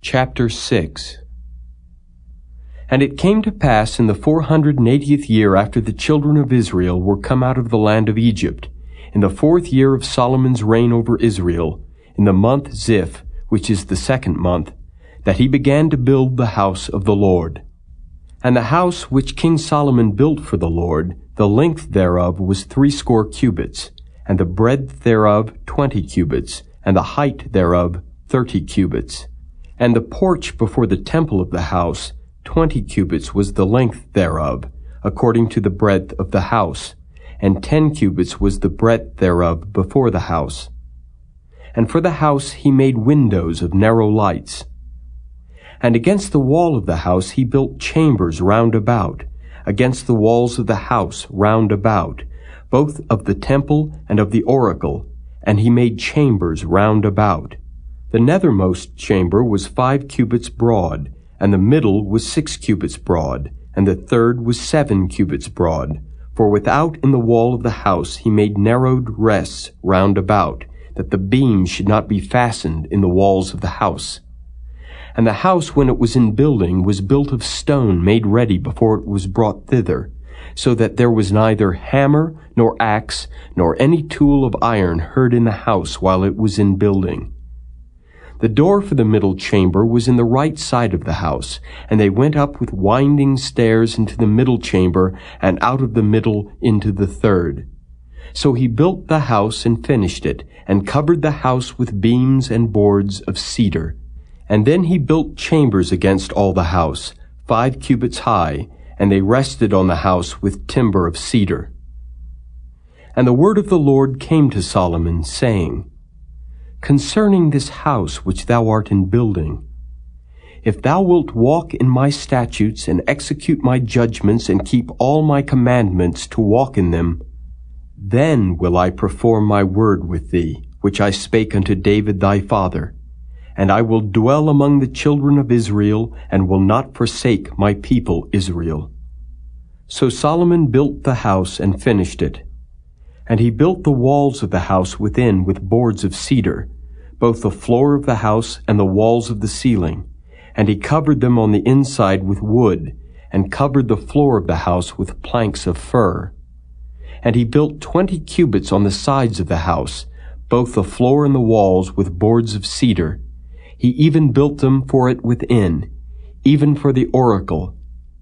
Chapter 6. And it came to pass in the 480th year after the children of Israel were come out of the land of Egypt, in the 4th year of Solomon's reign over Israel, in the month Ziph, which is the 2nd month, that he began to build the house of the Lord. And the house which King Solomon built for the Lord, the length thereof was 60 cubits, and the breadth thereof 20 cubits, and the height thereof 30 cubits. And the porch before the temple of the house, 20 cubits was the length thereof, according to the breadth of the house, and 10 cubits was the breadth thereof before the house. And for the house he made windows of narrow lights. And against the wall of the house he built chambers round about, against the walls of the house round about, both of the temple and of the oracle, and he made chambers round about. The nethermost chamber was 5 cubits broad, and the middle was 6 cubits broad, and the third was 7 cubits broad. For without in the wall of the house he made narrowed rests round about, that the beams should not be fastened in the walls of the house. And the house, when it was in building, was built of stone made ready before it was brought thither, so that there was neither hammer, nor axe, nor any tool of iron heard in the house while it was in building. The door for the middle chamber was in the right side of the house, and they went up with winding stairs into the middle chamber, and out of the middle into the third. So he built the house and finished it, and covered the house with beams and boards of cedar. And then he built chambers against all the house, 5 cubits high, and they rested on the house with timber of cedar. And the word of the Lord came to Solomon, saying, Concerning this house which thou art in building, if thou wilt walk in my statutes, and execute my judgments, and keep all my commandments to walk in them, then will I perform my word with thee, which I spake unto David thy father, and I will dwell among the children of Israel, and will not forsake my people Israel. So Solomon built the house and finished it. And he built the walls of the house within with boards of cedar, both the floor of the house and the walls of the ceiling, and he covered them on the inside with wood, and covered the floor of the house with planks of fir. And he built 20 cubits on the sides of the house, both the floor and the walls with boards of cedar. He even built them for it within, even for the oracle,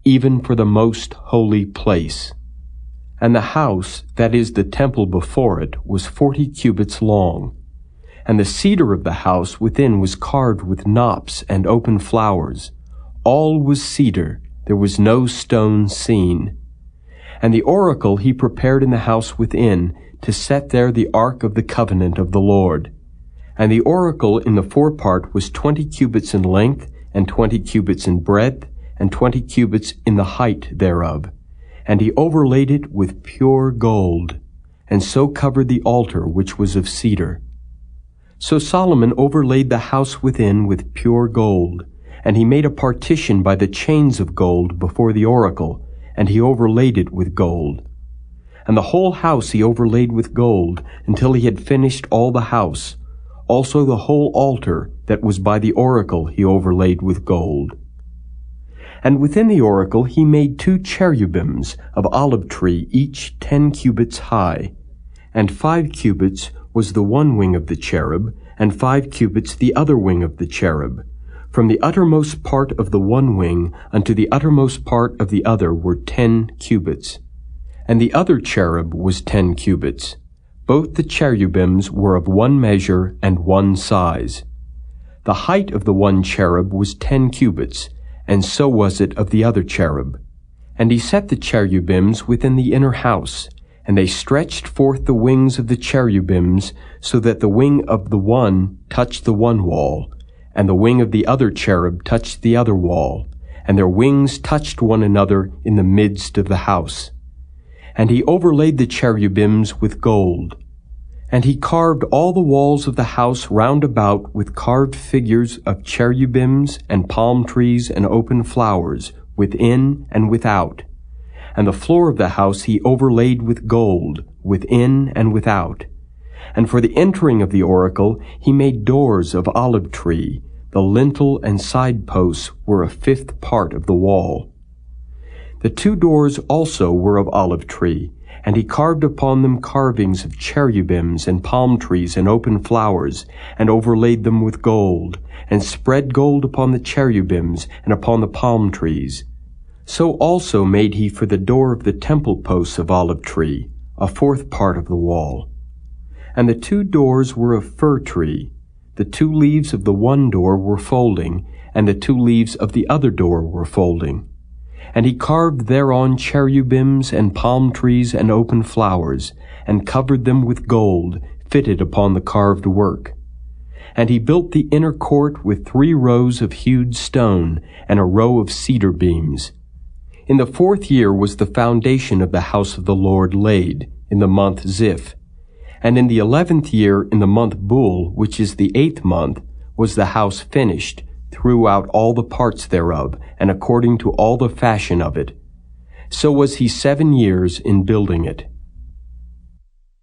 even for the most holy place. And the house, that is the temple before it, was 40 cubits long. And the cedar of the house within was carved with knops and open flowers. All was cedar, there was no stone seen. And the oracle he prepared in the house within, to set there the ark of the covenant of the Lord. And the oracle in the forepart was 20 cubits in length, and 20 cubits in breadth, and 20 cubits in the height thereof. And he overlaid it with pure gold, and so covered the altar which was of cedar. So Solomon overlaid the house within with pure gold, and he made a partition by the chains of gold before the oracle, and he overlaid it with gold. And the whole house he overlaid with gold, until he had finished all the house. Also the whole altar that was by the oracle he overlaid with gold. And within the oracle he made 2 cherubims of olive tree, each 10 cubits high. And 5 cubits was the one wing of the cherub, and 5 cubits the other wing of the cherub. From the uttermost part of the one wing unto the uttermost part of the other were 10 cubits. And the other cherub was 10 cubits. Both the cherubims were of one measure and one size. The height of the one cherub was 10 cubits, and so was it of the other cherub. And he set the cherubims within the inner house, and they stretched forth the wings of the cherubims, so that the wing of the one touched the one wall, and the wing of the other cherub touched the other wall, and their wings touched one another in the midst of the house. And he overlaid the cherubims with gold. And he carved all the walls of the house round about with carved figures of cherubims and palm trees and open flowers, within and without. And the floor of the house he overlaid with gold, within and without. And for the entering of the oracle he made doors of olive tree, The lintel and side posts were a fifth part of the wall. The 2 doors also were of olive tree, and he carved upon them carvings of cherubims and palm trees and open flowers, and overlaid them with gold, and spread gold upon the cherubims and upon the palm trees. So also made he for the door of the temple posts of olive tree, a 4th part of the wall. And the 2 doors were of fir tree. The 2 leaves of the one door were folding, and the 2 leaves of the other door were folding. And he carved thereon cherubims and palm trees and open flowers, and covered them with gold, fitted upon the carved work. And he built the inner court with 3 rows of hewed stone, and a row of cedar beams. In the 4th year was the foundation of the house of the Lord laid, in the month Ziph. And in the 11th year, in the month Bul, which is the 8th month, was the house finished, throughout all the parts thereof, and according to all the fashion of it. So was he 7 years in building it.